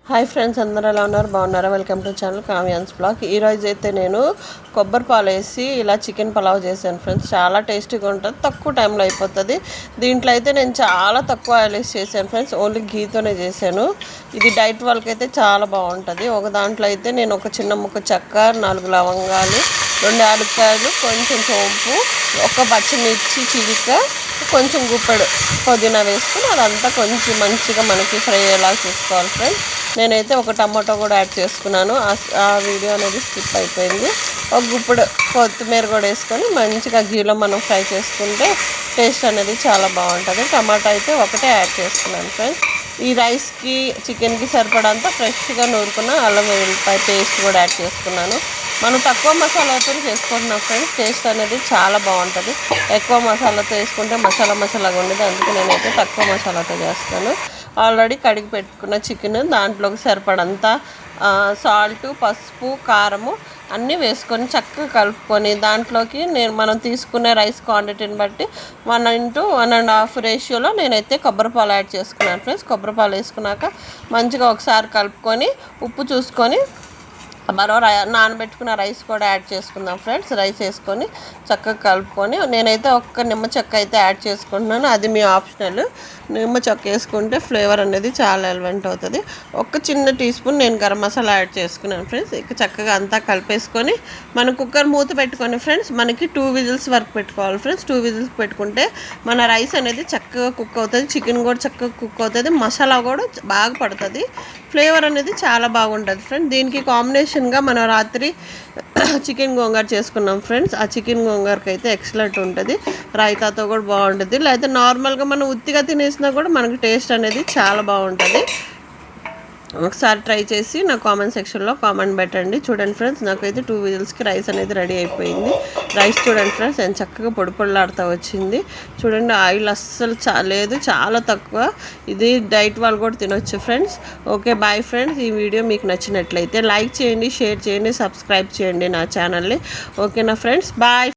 Hi friends, అందరూ ఎలా ఉన్నారు? బాగున్నారా? Welcome to channel Kavyan's blog. ఈరోజు అయితే నేను కొబ్బరి పాలు వేసి ఇలా చికెన్ పలావ్ చేశాను ఫ్రెండ్స్. చాలా టేస్టీగా ఉంటుంది, తక్కువ టైంలో అయిపోతుంది. దీంట్లో అయితే నేను చాలా తక్కువ ఆయిల్ వేసి చేశాను ఫ్రెండ్స్, ఓన్లీ ఘీతోనే చేశాను. ఇది డైట్ వాళ్ళకైతే చాలా బాగుంటుంది. ఒక దాంట్లో అయితే నేను ఒక చిన్న ముక్క చెక్క, 4 లవంగాలు, 2 యాలక్కాయలు, కొంచెం సోంపు, ఒక పచ్చిమిర్చి చిలిక, కొంచెం గుప్పెడు పుదీనా వేసుకుని అదంతా కొంచెం మంచిగా మనకి ఫ్రై అయ్యేలా చూసుకోవాలి ఫ్రెండ్స్. నేనైతే ఒక టమాటో కూడా యాడ్ చేసుకున్నాను. ఆ వీడియో అనేది స్కిప్ అయిపోయింది. ఒక గుప్పుడు కొత్తిమీర కూడా వేసుకొని మంచిగా గీలో మనం ఫ్రై చేసుకుంటే టేస్ట్ అనేది చాలా బాగుంటుంది. టమాటో అయితే ఒకటే యాడ్ చేసుకున్నాను ఫ్రెండ్స్. ఈ రైస్కి చికెన్కి సరిపడంతా ఫ్రెష్గా నూరుకున్న అల్లం వెల్లుల్లిపాయ పేస్ట్ కూడా యాడ్ చేసుకున్నాను. మనం తక్కువ మసాలాతో చేసుకుంటున్నాం ఫ్రెండ్స్, టేస్ట్ అనేది చాలా బాగుంటుంది. ఎక్కువ మసాలాతో వేసుకుంటే మసాలాగా ఉండేది, అందుకే నేనైతే తక్కువ మసాలాతో చేస్తాను. ఆల్రెడీ కడిగి పెట్టుకున్న చికెన్ దాంట్లోకి సరిపడంతా సాల్ట్, పసుపు, కారము అన్నీ వేసుకొని చక్కగా కలుపుకొని దాంట్లోకి మనం తీసుకునే రైస్ క్వాంటిటీని బట్టి 1:1.5 రేషియోలో నేనైతే కొబ్బరిపాలు యాడ్ చేసుకున్నాను ఫ్రెండ్స్. కొబ్బరిపాలు వేసుకున్నాక మంచిగా ఒకసారి కలుపుకొని ఉప్పు చూసుకొని మరో నానబెట్టుకున్న రైస్ కూడా యాడ్ చేసుకుందాం ఫ్రెండ్స్. రైస్ వేసుకొని చక్కగా కలుపుకొని నేనైతే ఒక్క నిమ్మ చెక్క అయితే యాడ్ చేసుకుంటున్నాను. అది మీ ఆప్షనల్. నిమ్మ చెక్క వేసుకుంటే ఫ్లేవర్ అనేది చాలా ఎలివెంట్ అవుతుంది. ఒక చిన్న టీ స్పూన్ నేను గరం మసాలా యాడ్ చేసుకున్నాను ఫ్రెండ్స్. ఇక చక్కగా అంతా కలిపేసుకొని మనం కుక్కర్ మూత పెట్టుకొని ఫ్రెండ్స్, మనకి 2 విజిల్స్ వరకు పెట్టుకోవాలి ఫ్రెండ్స్. 2 విజిల్స్ పెట్టుకుంటే మన రైస్ అనేది చక్కగా కుక్ అవుతుంది, చికెన్ కూడా చక్కగా కుక్ అవుతుంది, మసాలా కూడా బాగా పడుతుంది, ఫ్లేవర్ అనేది చాలా బాగుంటుంది ఫ్రెండ్స్. దీనికి కాంబినేషన్గా మనం రాత్రి చికెన్ గోంగూర చేసుకున్నాం ఫ్రెండ్స్. ఆ చికెన్ గోంగూరకి అయితే ఎక్సలెంట్ ఉంటుంది, రైతాతో కూడా బాగుంటుంది. లేకపోతే నార్మల్గా మనం ఉత్తిగా తినేసినా కూడా మనకి టేస్ట్ అనేది చాలా బాగుంటుంది. ఒకసారి ట్రై చేసి నా కామెంట్ సెక్షన్లో కామెంట్ పెట్టండి. చూడండి ఫ్రెండ్స్, నాకైతే 2 విజిల్స్కి రైస్ అనేది రెడీ అయిపోయింది. రైస్ చూడండి ఫ్రెండ్స్, నేను చక్కగా పొడిలాడుతూ వచ్చింది. చూడండి, ఆయిల్ అస్సలు లేదు, చాలా తక్కువ. ఇది డైట్ వాళ్ళు కూడా తినొచ్చు ఫ్రెండ్స్. Okay, bye friends. ఈ వీడియో మీకు నచ్చినట్లయితే లైక్ చేయండి, షేర్ చేయండి, సబ్స్క్రైబ్ చేయండి నా ఛానల్ని. ఓకేనా ఫ్రెండ్స్, బాయ్.